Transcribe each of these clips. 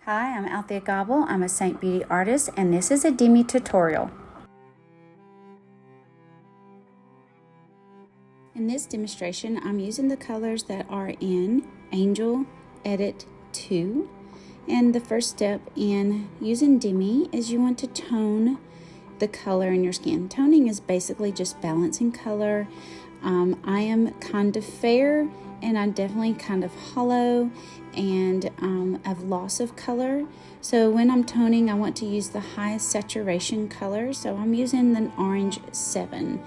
Hi, I'm Althea Gobble. I'm a Saint Beauty artist, and this is a Demi tutorial. In this demonstration, I'm using the colors that are in Angel Edit 2. And the first step in using Demi is you want to tone the color in your skin. Toning is basically just balancing color. I am kind of fair, and I'm definitely kind of hollow and of loss of color. So when I'm toning, I want to use the highest saturation color. So I'm using an orange 7.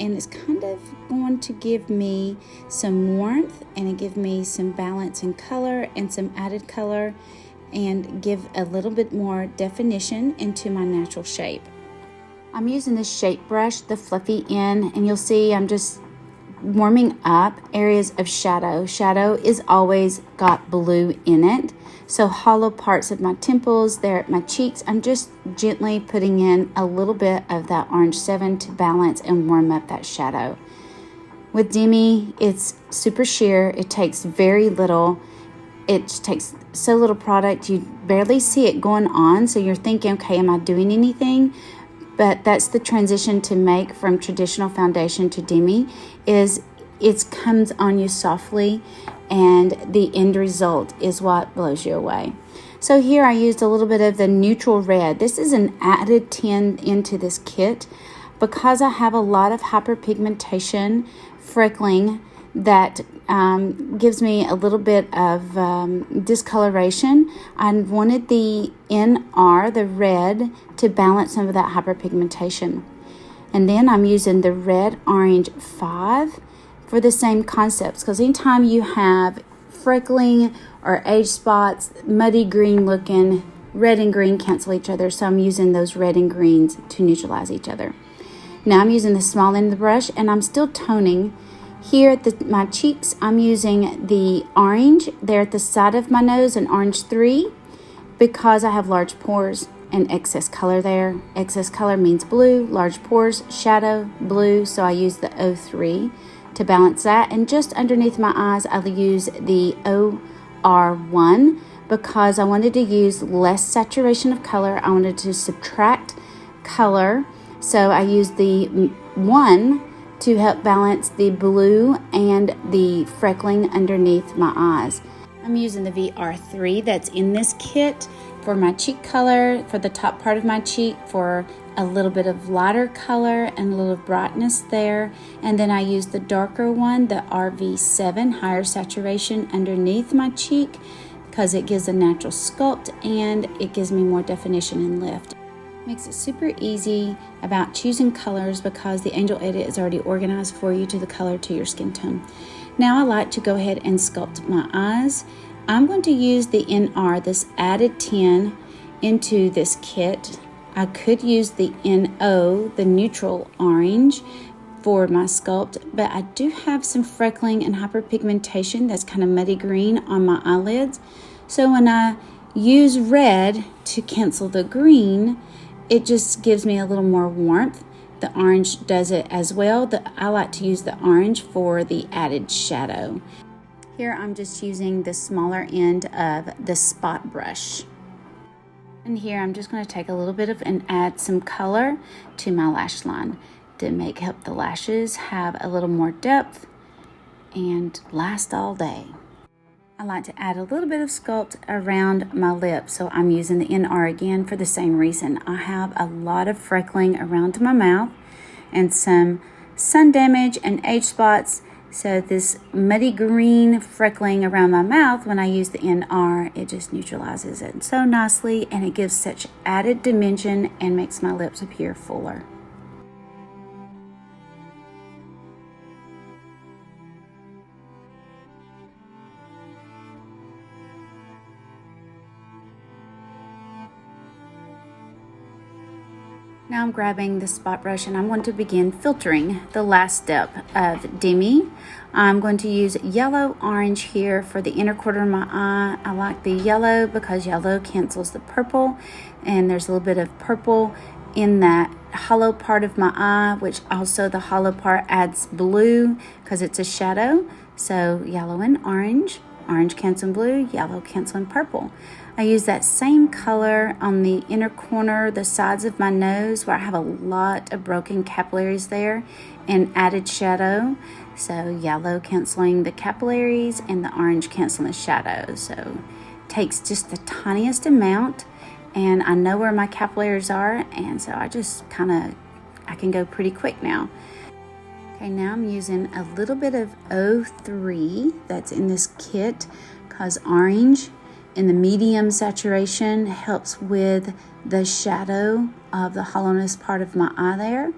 And it's kind of going to give me some warmth, and it gives me some balance in color and some added color, and give a little bit more definition into my natural shape. I'm using this shape brush, the fluffy end, and you'll see I'm just warming up areas of shadow. Shadow is always got blue in it. So hollow parts of my temples, there at my cheeks, I'm just gently putting in a little bit of that orange 7 to balance and warm up that shadow. With Demi, it's super sheer. It takes very little. It takes so little product, you barely see it going on. So you're thinking, okay, am I doing anything? But that's the transition to make from traditional foundation to Demi, is it comes on you softly, and the end result is what blows you away. So here I used a little bit of the neutral red. This is an added tint into this kit because I have a lot of hyperpigmentation, freckling, that gives me a little bit of discoloration. I wanted the NR, the red, to balance some of that hyperpigmentation. And then I'm using the red orange 5 for the same concepts, because anytime you have freckling or age spots, muddy green looking, red and green cancel each other. So I'm using those red and greens to neutralize each other. Now I'm using the small end of the brush, and I'm still toning. Here at my cheeks, I'm using the orange there at the side of my nose, an orange 3, because I have large pores and excess color there. Excess color means blue, large pores, shadow, blue, so I use the 03 to balance that. And just underneath my eyes, I'll use the OR1 because I wanted to use less saturation of color. I wanted to subtract color, so I used the 1 to help balance the blue and the freckling underneath my eyes. I'm using the VR3 that's in this kit for my cheek color, for the top part of my cheek, for a little bit of lighter color and a little brightness there. And then I use the darker one, the RV7, higher saturation underneath my cheek, because it gives a natural sculpt and it gives me more definition and lift. Makes it super easy about choosing colors because the Angel Edit is already organized for you to the color to your skin tone. Now I like to go ahead and sculpt my eyes. I'm going to use the NR, this added 10, into this kit. I could use the NO, the neutral orange, for my sculpt, but I do have some freckling and hyperpigmentation that's kind of muddy green on my eyelids. So when I use red to cancel the green, it just gives me a little more warmth. The orange does it as well. I like to use the orange for the added shadow. Here I'm just using the smaller end of the spot brush. And here I'm just going to take a little bit of and add some color to my lash line to help the lashes have a little more depth and last all day. I like to add a little bit of sculpt around my lips, so I'm using the NR again for the same reason. I have a lot of freckling around my mouth and some sun damage and age spots, so this muddy green freckling around my mouth, when I use the NR, it just neutralizes it so nicely, and it gives such added dimension and makes my lips appear fuller. Now I'm grabbing the spot brush, and I'm going to begin filtering the last step of Demi. I'm going to use yellow orange here for the inner corner of my eye. I like the yellow because yellow cancels the purple, and there's a little bit of purple in that hollow part of my eye, which also the hollow part adds blue because it's a shadow. So yellow and orange, orange canceling blue, yellow canceling purple. I use that same color on the inner corner, the sides of my nose where I have a lot of broken capillaries there, and added shadow. So yellow canceling the capillaries and the orange canceling the shadow. So it takes just the tiniest amount, and I know where my capillaries are, and so I just I can go pretty quick now. Okay, now I'm using a little bit of 03 that's in this kit, because orange in the medium saturation helps with the shadow of the hollowness part of my eye there.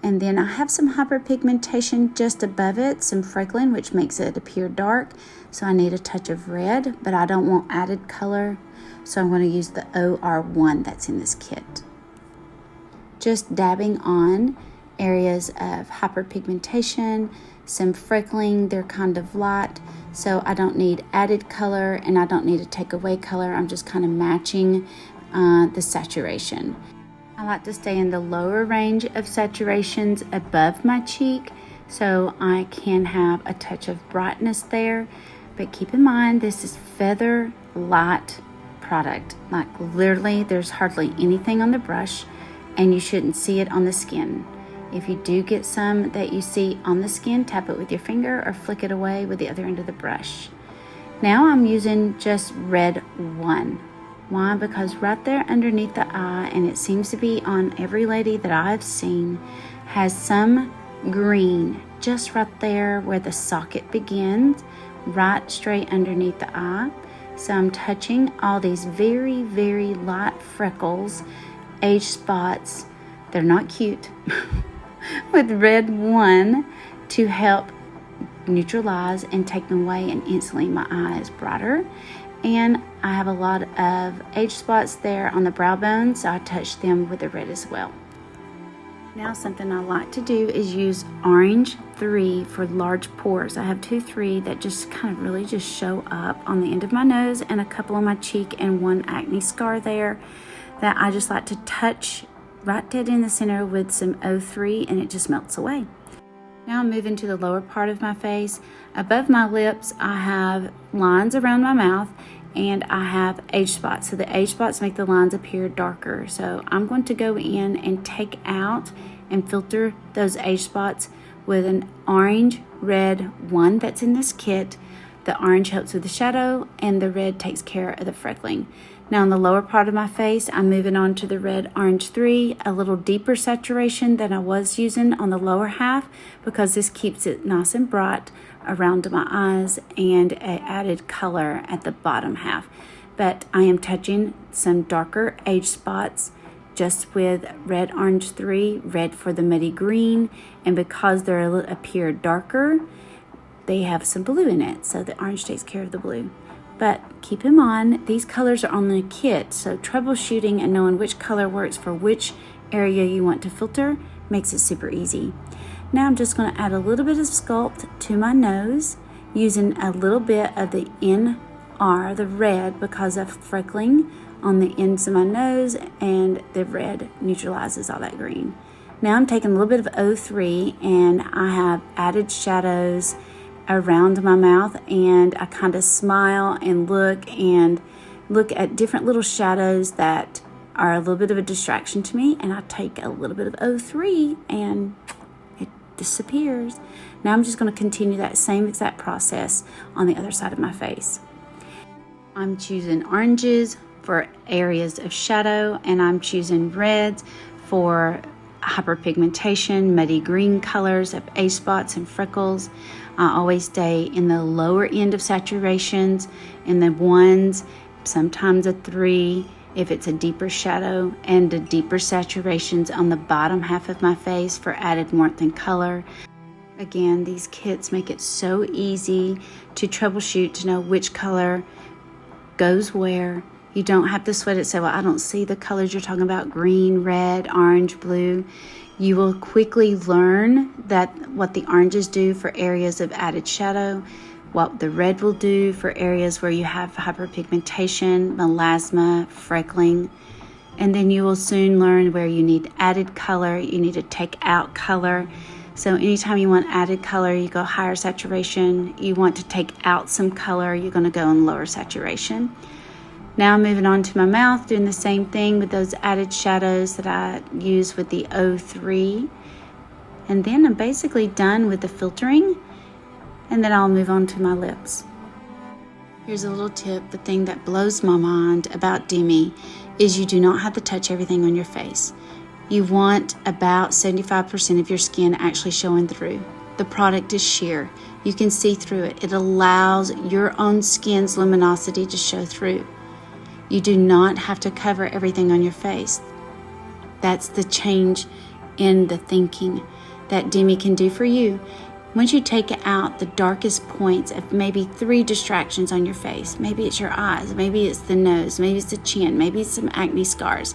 And then I have some hyperpigmentation just above it, some freckling, which makes it appear dark. So I need a touch of red, but I don't want added color. So I'm going to use the OR1 that's in this kit. Just dabbing on areas of hyperpigmentation, some freckling, they're kind of light, so I don't need added color and I don't need to take away color. I'm just kind of matching the saturation. I like to stay in the lower range of saturations above my cheek so I can have a touch of brightness there. But keep in mind, this is feather light product. Like literally there's hardly anything on the brush, and you shouldn't see it on the skin. If you do get some that you see on the skin, tap it with your finger or flick it away with the other end of the brush. Now I'm using just red 1. Why? Because right there underneath the eye, and it seems to be on every lady that I've seen, has some green just right there where the socket begins, right straight underneath the eye. So I'm touching all these very, very light freckles, age spots. They're not cute. With red 1 to help neutralize and take them away, and instantly my eye is brighter. And I have a lot of age spots there on the brow bone, so I touch them with the red as well. Now something I like to do is use orange 3 for large pores. I have 2, 3 that just kind of really just show up on the end of my nose and a couple on my cheek and one acne scar there that I just like to touch right dead in the center with some 03, and it just melts away. Now I'm moving to the lower part of my face. Above my lips, I have lines around my mouth, and I have age spots. So the age spots make the lines appear darker. So I'm going to go in and take out and filter those age spots with an orange red 1 that's in this kit. The orange helps with the shadow, and the red takes care of the freckling. Now on the lower part of my face, I'm moving on to the red orange 3, a little deeper saturation than I was using on the lower half, because this keeps it nice and bright around my eyes, and an added color at the bottom half. But I am touching some darker age spots just with red orange 3, red for the muddy green, and because they appear darker, they have some blue in it, so the orange takes care of the blue. But keep in mind, these colors are on the kit, so troubleshooting and knowing which color works for which area you want to filter makes it super easy. Now I'm just going to add a little bit of sculpt to my nose using a little bit of the NR, the red, because of freckling on the ends of my nose, and the red neutralizes all that green. Now I'm taking a little bit of 03, and I have added shadows around my mouth, and I kind of smile and look at different little shadows that are a little bit of a distraction to me, and I take a little bit of 03 and it disappears. Now I'm just going to continue that same exact process on the other side of my face. I'm choosing oranges for areas of shadow, and I'm choosing reds for hyperpigmentation, muddy green colors of age spots and freckles. I always stay in the lower end of saturations, in the 1s, sometimes a 3 if it's a deeper shadow, and the deeper saturations on the bottom half of my face for added warmth and color. Again, these kits make it so easy to troubleshoot, to know which color goes where. You don't have to sweat it, say, well, I don't see the colors you're talking about, green, red, orange, blue. You will quickly learn that what the oranges do for areas of added shadow, what the red will do for areas where you have hyperpigmentation, melasma, freckling. And then you will soon learn where you need added color, you need to take out color. So anytime you want added color, you go higher saturation. You want to take out some color, you're going to go in lower saturation. Now I'm moving on to my mouth, doing the same thing with those added shadows that I use with the 03. And then I'm basically done with the filtering, and then I'll move on to my lips. Here's a little tip. The thing that blows my mind about Demi is you do not have to touch everything on your face. You want about 75% of your skin actually showing through. The product is sheer. You can see through it. It allows your own skin's luminosity to show through. You do not have to cover everything on your face. That's the change in the thinking that Demi can do for you. Once you take out the darkest points of maybe 3 distractions on your face, maybe it's your eyes, maybe it's the nose, maybe it's the chin, maybe it's some acne scars.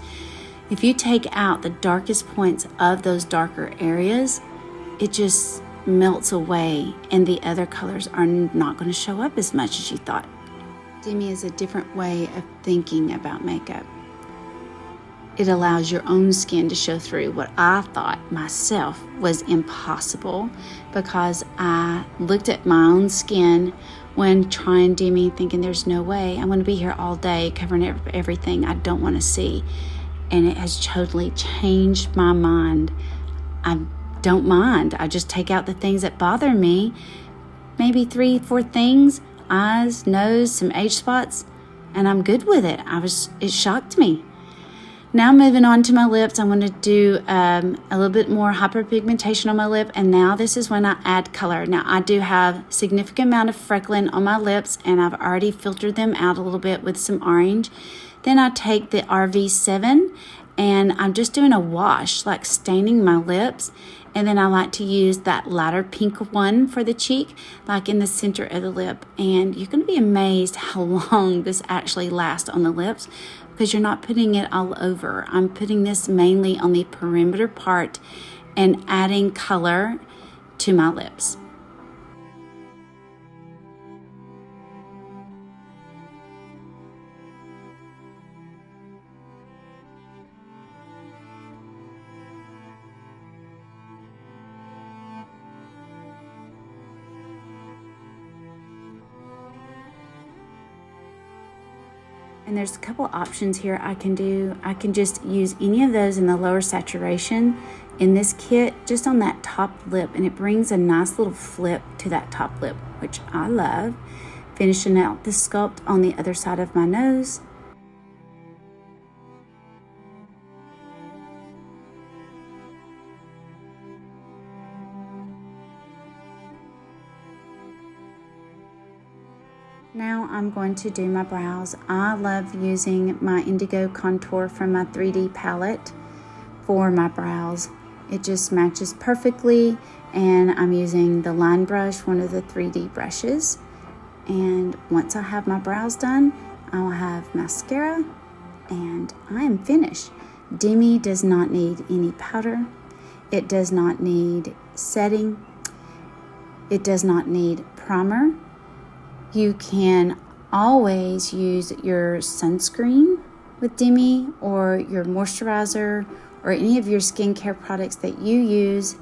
If you take out the darkest points of those darker areas, it just melts away and the other colors are not going to show up as much as you thought. Demi is a different way of thinking about makeup. It allows your own skin to show through what I thought myself was impossible, because I looked at my own skin when trying Demi thinking there's no way. I'm going to be here all day covering everything I don't want to see. And it has totally changed my mind. I don't mind. I just take out the things that bother me. Maybe 3-4 things, eyes, nose, some age spots, and I'm good with it. It shocked me. Now moving on to my lips, I'm going to do a little bit more hyperpigmentation on my lip, and now this is when I add color. Now I do have significant amount of freckling on my lips, and I've already filtered them out a little bit with some orange. Then I take the RV7 and I'm just doing a wash, like staining my lips. And then I like to use that lighter pink one for the cheek, like in the center of the lip. And you're going to be amazed how long this actually lasts on the lips, because you're not putting it all over. I'm putting this mainly on the perimeter part and adding color to my lips. And there's a couple options here I can do. I can just use any of those in the lower saturation in this kit, just on that top lip, and it brings a nice little flip to that top lip, which I love. Finishing out the sculpt on the other side of my nose. Now I'm going to do my brows. I love using my Indigo Contour from my 3D palette for my brows. It just matches perfectly, and I'm using the line brush, one of the 3D brushes. And once I have my brows done, I'll have mascara, and I am finished. Demi does not need any powder. It does not need setting. It does not need primer. You can always use your sunscreen with Demi, or your moisturizer, or any of your skincare products that you use.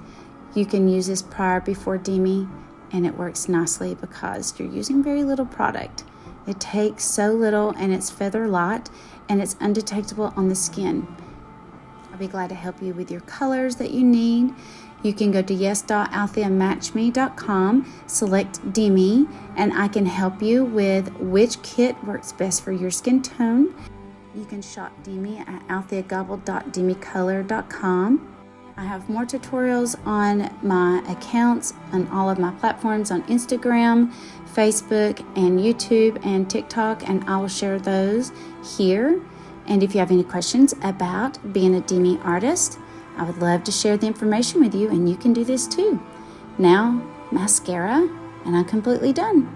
You can use this prior before Demi, and it works nicely because you're using very little product. It takes so little, and it's feather light, and it's undetectable on the skin. I'll be glad to help you with your colors that you need. You can go to yes.altheamatchme.com, select Demi, and I can help you with which kit works best for your skin tone. You can shop Demi at altheagobble.demicolor.com. I have more tutorials on my accounts on all of my platforms on Instagram, Facebook, and YouTube, and TikTok, and I will share those here. And if you have any questions about being a Demi artist, I would love to share the information with you, and you can do this too. Now, mascara, and I'm completely done.